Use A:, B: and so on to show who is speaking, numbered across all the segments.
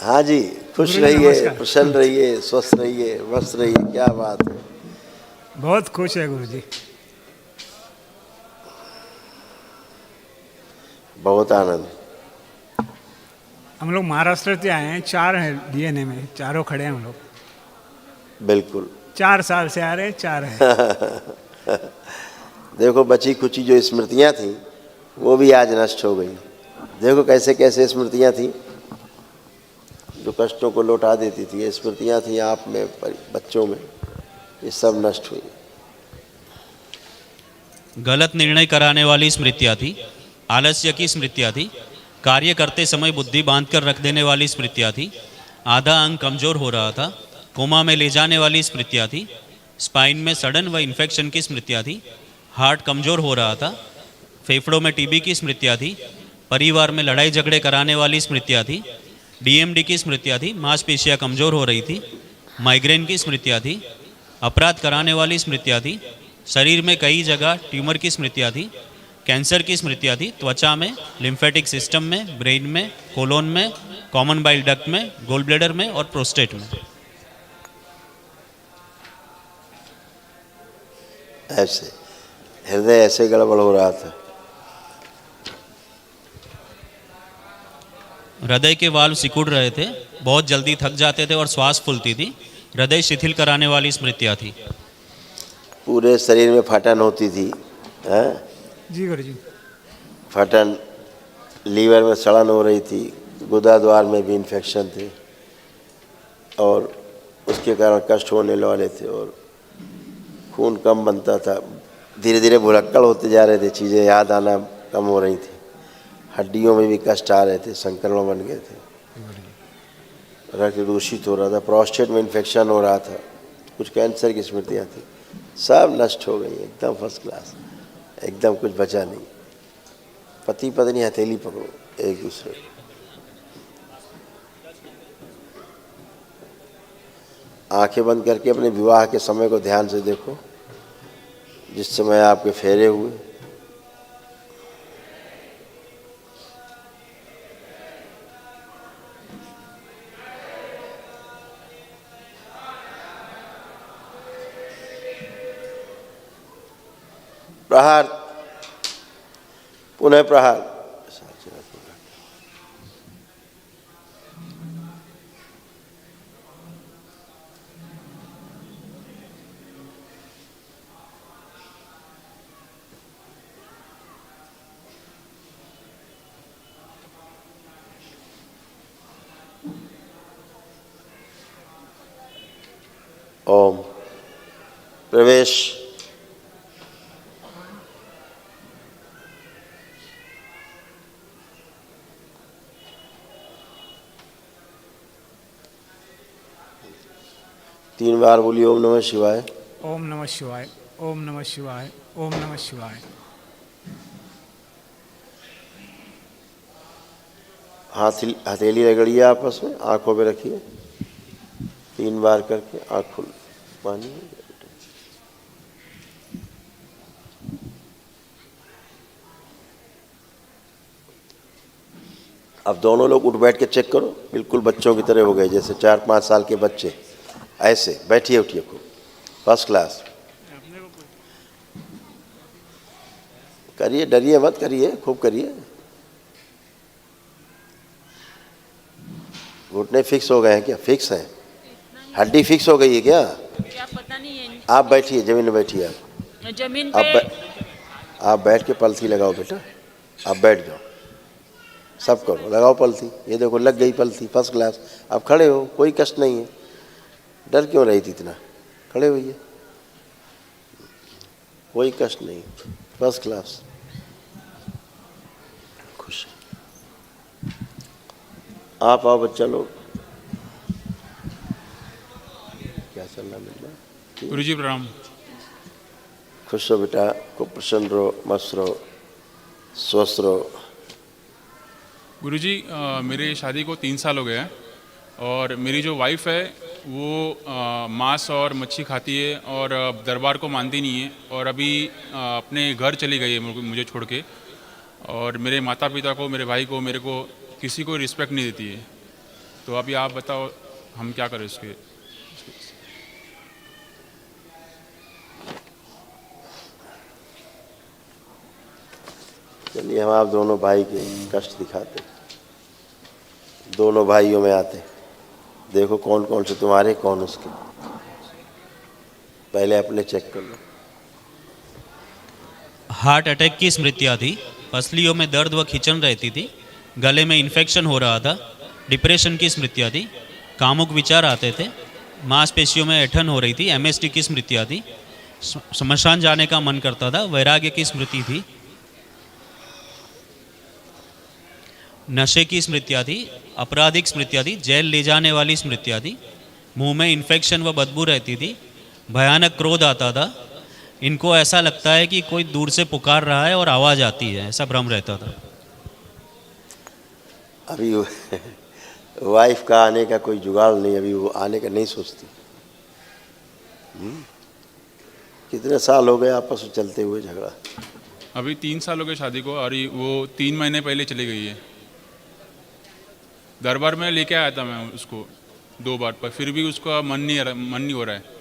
A: हाँ जी, खुश
B: गुरुजी
A: रहिए,
B: नमस्कार।
A: प्रसन्न रहिए, स्वस्थ रहिए, मस्त रहिए, क्या बात है।
B: बहुत खुश है गुरुजी।
A: बहुत आनंद।
B: हम लोग महाराष्ट्र से आए हैं, 4 हैं डीएनए में, चारों खड़े हैं हम लोग।
A: बिल्कुल।
B: 4 साल से आ रहे हैं, 4 हैं।
A: देखो बची खुची जो स्मृतियां थी वो भी आज नष्ट हो गई। देखो कैसे कैसे स्मृतियां थी जो कष्टों को लौटा देती थी। ये स्मृतियां थी आप में, बच्चों में, ये सब नष्ट हुई।
C: गलत निर्णय कराने वाली स्मृतियाँ थी, आलस्य की स्मृतियाँ थी, कार्य करते समय बुद्धि बांधकर रख देने वाली स्मृतियाँ थी, आधा अंग कमजोर हो रहा था, कोमा में ले जाने वाली स्मृतियाँ थी, स्पाइन में सडन व इन्फेक्शन की स्मृतियाँ थी, हार्ट कमजोर हो रहा था, फेफड़ों में टीबी की स्मृतियाँ थी, परिवार में लड़ाई झगड़े कराने वाली स्मृतियाँ थी, डीएमडी की स्मृतियाँ थी, मांसपेशियाँ कमजोर हो रही थी, माइग्रेन की स्मृतियाँ थी, अपराध कराने वाली स्मृतियाँ थी, शरीर में कई जगह ट्यूमर की स्मृतियाँ थी, कैंसर की स्मृतियाँ थी, त्वचा में, लिम्फेटिक सिस्टम में, ब्रेन में, कोलोन में, कॉमन बाइल डक्ट में, गोल ब्लैडर में और प्रोस्टेट में।
A: ऐसे हृदय ऐसे गड़बड़ हो रहा था।
C: हृदय के वाल्व सिकुड़ रहे थे, बहुत जल्दी थक जाते थे और श्वास फूलती थी, हृदय शिथिल कराने वाली स्मृतियाँ थी।
A: पूरे शरीर में फटन होती थी, हैं?
B: जी गुरुजी।
A: फटन, लीवर में सड़न हो रही थी, गुदा द्वार में भी इन्फेक्शन थे और उसके कारण कष्ट होने वाले थे और खून कम बनता था। धीरे धीरे भुलक्कड़ होते जा रहे थे, चीज़ें याद आना कम हो रही थी, हड्डियों में भी कष्ट आ रहे थे, संक्रमण बन गए थे, रक्त दूषित हो रहा था, प्रोस्टेट में इन्फेक्शन हो रहा था, कुछ कैंसर की स्मृतियाँ थी, सब नष्ट हो गई एकदम फर्स्ट क्लास, एकदम कुछ बचा नहीं। पति पत्नी हथेली पकड़ो एक दूसरे को। आंखें बंद करके अपने विवाह के समय को ध्यान से देखो, जिस समय आपके फेरे हुए। प्रहार, पुनः प्रहार। ओम प्रवेश। तीन बार बोलिए ओम नमः शिवाय।
B: ओम नमः शिवाय, ओम नमः शिवाय, ओम नमः शिवाय।
A: हथेली रगड़िए आपस में, आंखों पे रखिए, 3 बार करके आँख खुल पानी। अब दोनों लोग उठ बैठ के चेक करो, बिल्कुल बच्चों की तरह हो गए, जैसे 4-5 साल के बच्चे। ऐसे बैठिए उठिए खूब, फर्स्ट क्लास करिए, डरिए मत, करिए खूब करिए। घुटने फिक्स हो गए हैं क्या? फिक्स हैं? हड्डी फिक्स हो गई है क्या?
D: पता नहीं है।
A: आप बैठिए, जमीन में बैठिए। आप
D: जमीन
A: आप
D: पे
A: आप बैठ के पलथी लगाओ बेटा, आप बैठ जाओ, सब करो, लगाओ पलथी। ये देखो लग गई पलथी, फर्स्ट क्लास। आप खड़े हो, कोई कष्ट नहीं है। डर क्यों रही थी इतना? खड़े होइए, कोई कष्ट नहीं, फर्स्ट क्लास, खुश। आप आओ बच्चा लोग, क्या चलना मिल रहा?
E: गुरुजी प्रणाम।
A: खुश हो बेटा, खूब प्रसन्न रहो, मस्त रहो, स्वस्थ रहो।
E: गुरुजी मेरी शादी को 3 साल हो गए हैं और मेरी जो वाइफ़ है वो मांस और मच्छी खाती है और दरबार को मानती नहीं है और अभी अपने घर चली गई है मुझे छोड़ के। और मेरे माता पिता को, मेरे भाई को, मेरे को, किसी को रिस्पेक्ट नहीं देती है। तो अभी आप बताओ हम क्या करें इसके।
A: चलिए हम आप दोनों भाई के कष्ट दिखाते, दोनों भाइयों में आते, देखो कौन कौन से तुम्हारे कौन उसके, पहले अपने चेक कर लो।
C: हार्ट अटैक की स्मृतियाँ थी, पसलियों में दर्द व खिंचन रहती थी, गले में इन्फेक्शन हो रहा था, डिप्रेशन की स्मृतियाँ थी, कामुक विचार आते थे, मांसपेशियों में ऐंठन हो रही थी, एमएसटी की स्मृतियाँ थी, शमशान जाने का मन करता था, वैराग्य की स्मृति थी, नशे की स्मृतियाँ थी, आपराधिक स्मृतियाँ थी, जेल ले जाने वाली स्मृतियाँ थी, मुंह में इन्फेक्शन व बदबू रहती थी, भयानक क्रोध आता था, इनको ऐसा लगता है कि कोई दूर से पुकार रहा है और आवाज़ आती है, ऐसा भ्रम रहता था।
A: अभी वाइफ का आने का कोई जुगाड़ नहीं, अभी वो आने का नहीं सोचती। कितने साल हो गए आपस में चलते हुए झगड़ा?
E: अभी 3 साल हो गए शादी को, और वो 3 महीने पहले चली गई है। दरबार में लेके आया था मैं उसको 2 बार, पर फिर भी उसका मन नहीं हो रहा है।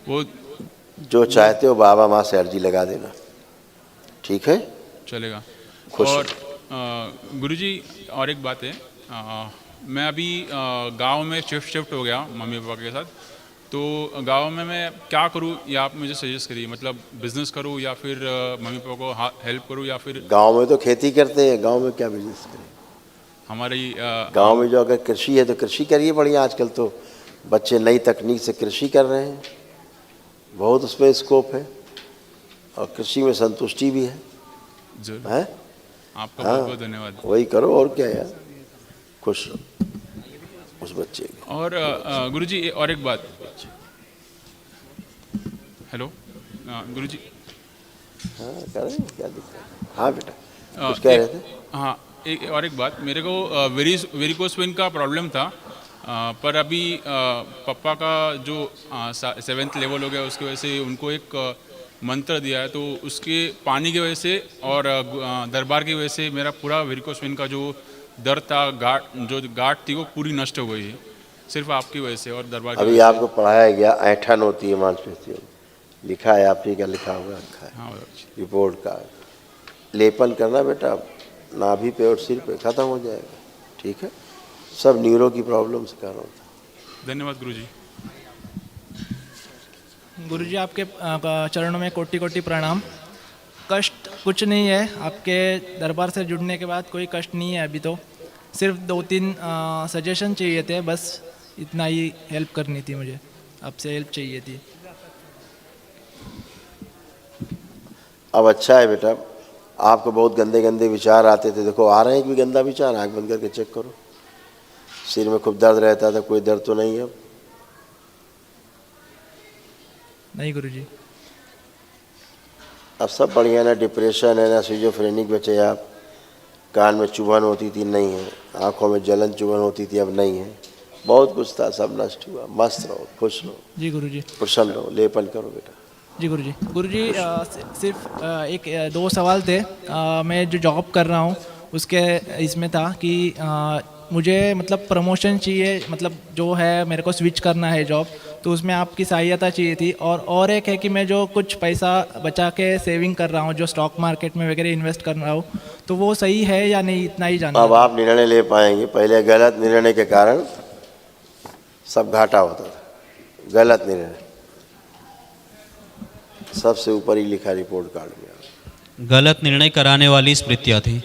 E: वो
A: जो चाहते हो बाबा माँ से अर्जी लगा देना, ठीक है,
E: चलेगा।
A: खुश
E: और गुरुजी और एक बात है, मैं अभी गांव में शिफ्ट हो गया मम्मी पापा के साथ, तो गांव में मैं क्या करूं, या आप मुझे सजेस्ट करिए, मतलब बिजनेस करूं या फिर मम्मी पापा को हेल्प करूं, या फिर
A: गांव में तो खेती करते हैं, गांव में क्या बिजनेस करें?
E: हमारी
A: गांव में जो अगर कृषि है तो कृषि करिए, बढ़िया। आजकल तो बच्चे नई तकनीक से कृषि कर रहे हैं, बहुत उसमें स्कोप है और कृषि में संतुष्टि भी है।
E: जरूर,
A: है?
E: आपका
A: हाँ,
E: बहुत बहुत धन्यवाद।
A: वही करो और क्या यार, खुश रहो उस बच्चे के।
E: और गुरुजी और एक बात, हेलो गुरुजी।
A: हाँ करें, क्या दिक्कत है? हाँ बेटा कुछ कह रहे थे?
E: हाँ, एक बात, मेरे को वेरिकोस वेन का प्रॉब्लम था, पर अभी पापा का जो 7th लेवल हो गया, उसकी वजह से उनको एक मंत्र दिया है, तो उसके पानी की वजह से और दरबार की वजह से मेरा पूरा वेरिकोस वेन का जो दर्द था, गांठ थी, वो पूरी नष्ट हो गई है, सिर्फ आपकी वजह से और दरबार की
A: अभी
E: वजह से।
A: आपको पढ़ाया गया ऐंठन होती है मांसपेशियों में, लिखा है आप ही का लिखा हुआ रखा है
E: हाँ,
A: रिपोर्ट का, लेपन करना बेटा, नाभि पे और सिर पे, खत्म हो जाएगा, ठीक है। सब न्यूरो की प्रॉब्लम से कारण होता है।
E: धन्यवाद गुरुजी।
D: गुरुजी आपके चरणों में कोटि कोटि प्रणाम। कष्ट कुछ नहीं है, आपके दरबार से जुड़ने के बाद कोई कष्ट नहीं है अभी, तो सिर्फ 2-3 सजेशन चाहिए थे, बस इतना ही हेल्प करनी थी मुझे, आपसे हेल्प चाहिए थी।
A: अब अच्छा है बेटा, आपको बहुत गंदे गंदे विचार आते थे, देखो आ रहे हैं एक भी गंदा विचार? आँख बंद करके चेक करो। सिर में खूब दर्द रहता था, कोई दर्द तो नहीं है अब?
D: नहीं गुरुजी।
A: अब सब बढ़िया, ना डिप्रेशन है ना सिजोफ्रेनिक बचे आप, कान में चुभन होती थी नहीं है, आंखों में जलन चुभन होती थी अब नहीं है, बहुत कुछ था सब नष्ट हुआ। मस्त रहो, खुश रहो
D: जी गुरुजी।
A: प्रसन्न रहो, लेपन करो बेटा।
D: जी गुरुजी। गुरुजी सिर्फ 1-2 सवाल थे। मैं जो जॉब कर रहा हूँ उसके इसमें था कि मुझे मतलब प्रमोशन चाहिए, मतलब जो है मेरे को स्विच करना है जॉब, तो उसमें आपकी सहायता चाहिए थी। और एक है कि मैं जो कुछ पैसा बचा के सेविंग कर रहा हूँ, जो स्टॉक मार्केट में वगैरह इन्वेस्ट कर रहा हूँ, तो वो सही है या नहीं, इतना ही जानना।
A: अब आप निर्णय ले पाएंगे, पहले गलत निर्णय के कारण सब घाटा होता था, गलत निर्णय सबसे ऊपर ही लिखा रिपोर्ट कार्ड में,
C: गलत निर्णय कराने वाली स्मृतियाँ थी,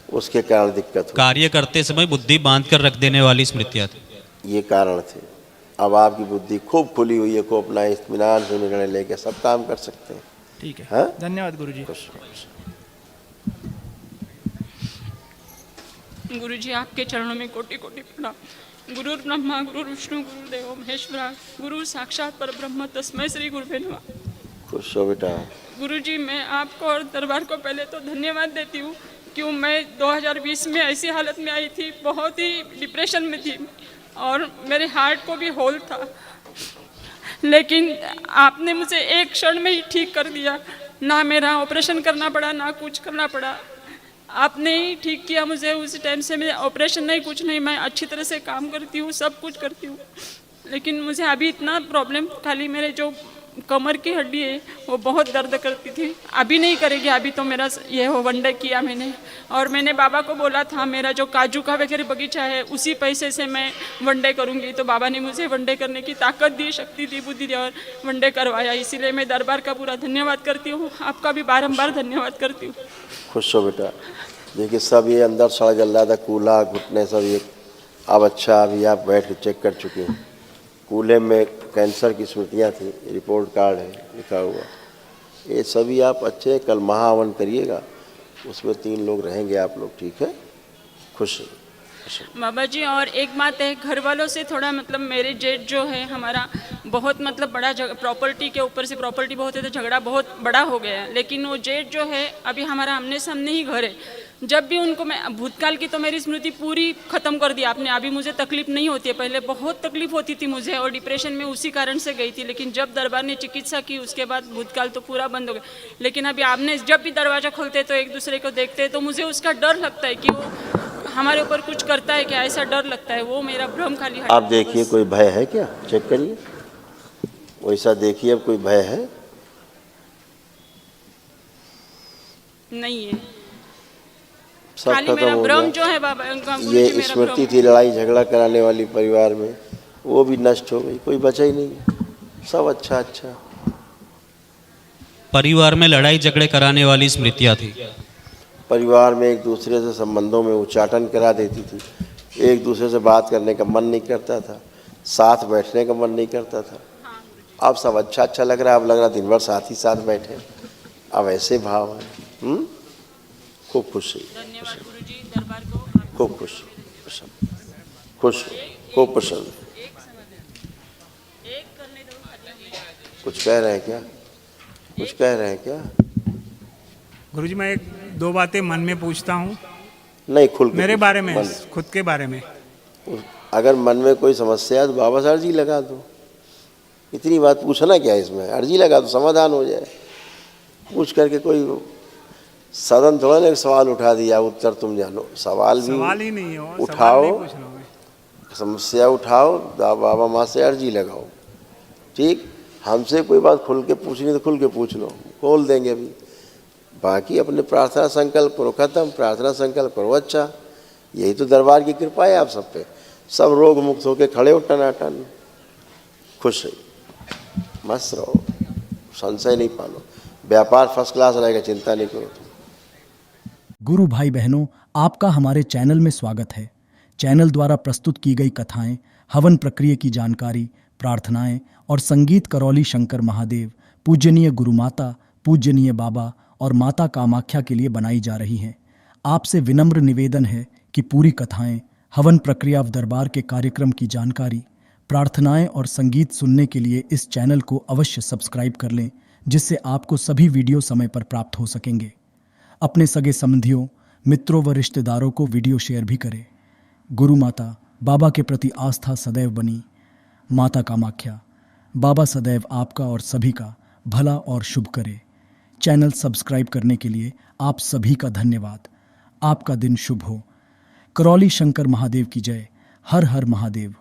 A: उसके कारण दिक्कत हुई।
C: कार्य करते समय बुद्धि बांध कर रख देने वाली स्मृतियाँ थी।
A: ये कारण थे। अब आपकी बुद्धि खूब खुली हुई है, को अपना इत्मीनान से निर्णय लेके सब काम कर सकते हैं।
D: ठीक है,
A: हाँ?
D: धन्यवाद गुरुजी।
F: गुरुजी आपके चरणों में कोटि कोटि प्रणाम। गुरु ब्रह्मा गुरु विष्णु गुरुदेव महेश्वरा, गुरु साक्षात पर ब्रह्म तस्मै श्री गुरुवे नमः।
A: खुश हो बेटा।
F: गुरुजी मैं आपको और दरबार को पहले तो धन्यवाद देती हूँ, क्यों मैं 2020 में ऐसी हालत में आई थी, बहुत ही डिप्रेशन में थी और मेरे हार्ट को भी होल था, लेकिन आपने मुझे एक क्षण में ही ठीक कर दिया। ना मेरा ऑपरेशन करना पड़ा, ना कुछ करना पड़ा। आपने ही ठीक किया मुझे उस टाइम से। मैं ऑपरेशन नहीं, कुछ नहीं, मैं अच्छी तरह से काम करती हूँ, सब कुछ करती हूँ, लेकिन मुझे अभी इतना प्रॉब्लम, खाली मेरे जो कमर की हड्डी है वो बहुत दर्द करती थी, अभी नहीं करेगी। अभी तो मेरा ये हो वनडे किया मैंने, और मैंने बाबा को बोला था मेरा जो काजू का वगैरह बगीचा है उसी पैसे से मैं वनडे करूँगी, तो बाबा ने मुझे वनडे करने की ताकत दी, शक्ति दी, बुद्धि दी और वनडे करवाया। इसीलिए मैं दरबार का पूरा धन्यवाद करती हूँ, आपका भी बारंबार धन्यवाद करती हूँ।
A: खुश हो बेटा। देखिए सब ये अंदर सड़ा जल रहा था, कूल्हा घुटने सब ये, अब अच्छा अभी आप बैठ के चेक कर चुके हैं। कूल्हे में कैंसर की स्मृतियाँ थी, रिपोर्ट कार्ड है लिखा हुआ, ये सभी आप अच्छे। कल महाहवन करिएगा, उसमें 3 लोग रहेंगे आप लोग, ठीक है? खुश
F: बाबा जी, और एक बात है, घर वालों से थोड़ा मतलब मेरे जेठ जो है हमारा बहुत मतलब बड़ा प्रॉपर्टी के ऊपर से प्रॉपर्टी बहुत है, तो झगड़ा बहुत बड़ा हो गया है। लेकिन वो जेठ जो है अभी हमारा आमने सामने ही घर है, जब भी उनको मैं भूतकाल की तो मेरी स्मृति पूरी ख़त्म कर दी आपने। अभी मुझे तकलीफ नहीं होती है, पहले बहुत तकलीफ होती थी मुझे और डिप्रेशन में उसी कारण से गई थी, लेकिन जब दरबार ने चिकित्सा की उसके बाद भूतकाल तो पूरा बंद हो गया। लेकिन अभी आपने जब भी दरवाज़ा खोलते तो एक दूसरे को देखते तो मुझे उसका डर लगता है कि वो हमारे ऊपर कुछ करता है क्या, ऐसा डर लगता है। वो मेरा भ्रम खाली
A: आप देखिए कोई भय है क्या, चेक करिए, वैसा देखिए अब कोई भय है?
F: नहीं है,
A: सब
F: खाली
A: खत्म
F: मेरा
A: हो
F: भ्रम
A: गया।
F: जो है बाबा गुरुजी,
A: ये
F: मेरा
A: स्मृति
F: भ्रम।
A: थी लड़ाई झगड़ा कराने वाली परिवार में, वो भी नष्ट हो गई, कोई बचा ही नहीं, सब अच्छा अच्छा।
C: परिवार में लड़ाई झगड़े कराने वाली स्मृतियाँ थी।
A: परिवार में एक दूसरे से संबंधों में उच्चाटन करा देती थी, एक दूसरे से बात करने का मन नहीं करता था, साथ बैठने का मन नहीं करता था। अब सब अच्छा अच्छा लग रहा है, अब लग रहा दिन भर साथ ही साथ बैठे, अब ऐसे भाव है। खूब खुश है,
F: धन्यवाद गुरुजी, दरबार को
A: खूब खुश, खुश, खूब पसंद।
F: एक करने दो।
A: कुछ कह रहे हैं क्या, कुछ कह रहे हैं क्या?
B: गुरुजी मैं 2 बातें मन में पूछता हूँ,
A: नहीं, खुल के
B: मेरे
A: पूछ,
B: बारे में,
A: मन।
B: खुद के बारे में।
A: अगर मन में कोई समस्या है तो बाबा से अर्जी लगा दो, इतनी बात पूछना क्या है इसमें, अर्जी लगा दो समाधान हो जाए। पूछ करके कोई सदन थोड़ा ना सवाल उठा दिया उत्तर तुम जानो, सवाल भी
B: सवाल ही नहीं है वो,
A: उठाओ,
B: सवाल नहीं पूछ रहा हूँ मैं।
A: समस्या उठाओ, बाबा माँ से अर्जी लगाओ, ठीक? हमसे कोई बात खुल के पूछनी तो खुल के पूछ लो, खोल देंगे अभी। बाकी अपने प्रार्थना संकल्प करो, खत्म, प्रार्थना संकल्प करो अच्छा। यही तो दरबार की कृपा है आप सब पे, सब रोग मुक्त होके खड़े हो टनाटन, खुश रहिए, मस्त रहो, संशय नहीं पालो, व्यापार फर्स्ट क्लास रहेगा, चिंता नहीं करो तुम।
G: गुरु भाई बहनों, आपका हमारे चैनल में स्वागत है। चैनल द्वारा प्रस्तुत की गई कथाएं, हवन प्रक्रिया की जानकारी, प्रार्थनाएं और संगीत करौली शंकर महादेव, पूजनीय गुरु माता, पूजनीय बाबा और माता कामाख्या के लिए बनाई जा रही हैं। आपसे विनम्र निवेदन है कि पूरी कथाएं, हवन प्रक्रिया दरबार के कार्यक्रम की जानकारी, प्रार्थनाएं और संगीत सुनने के लिए इस चैनल को अवश्य सब्सक्राइब कर लें, जिससे आपको सभी वीडियो समय पर प्राप्त हो सकेंगे। अपने सगे संबंधियों, मित्रों व रिश्तेदारों को वीडियो शेयर भी करें। गुरु माता, बाबा के प्रति आस्था सदैव बनी। माता कामाख्या, बाबा सदैव आपका और सभी का भला और शुभ करे। चैनल सब्सक्राइब करने के लिए आप सभी का धन्यवाद। आपका दिन शुभ हो। करौली शंकर महादेव की जय। हर हर महादेव।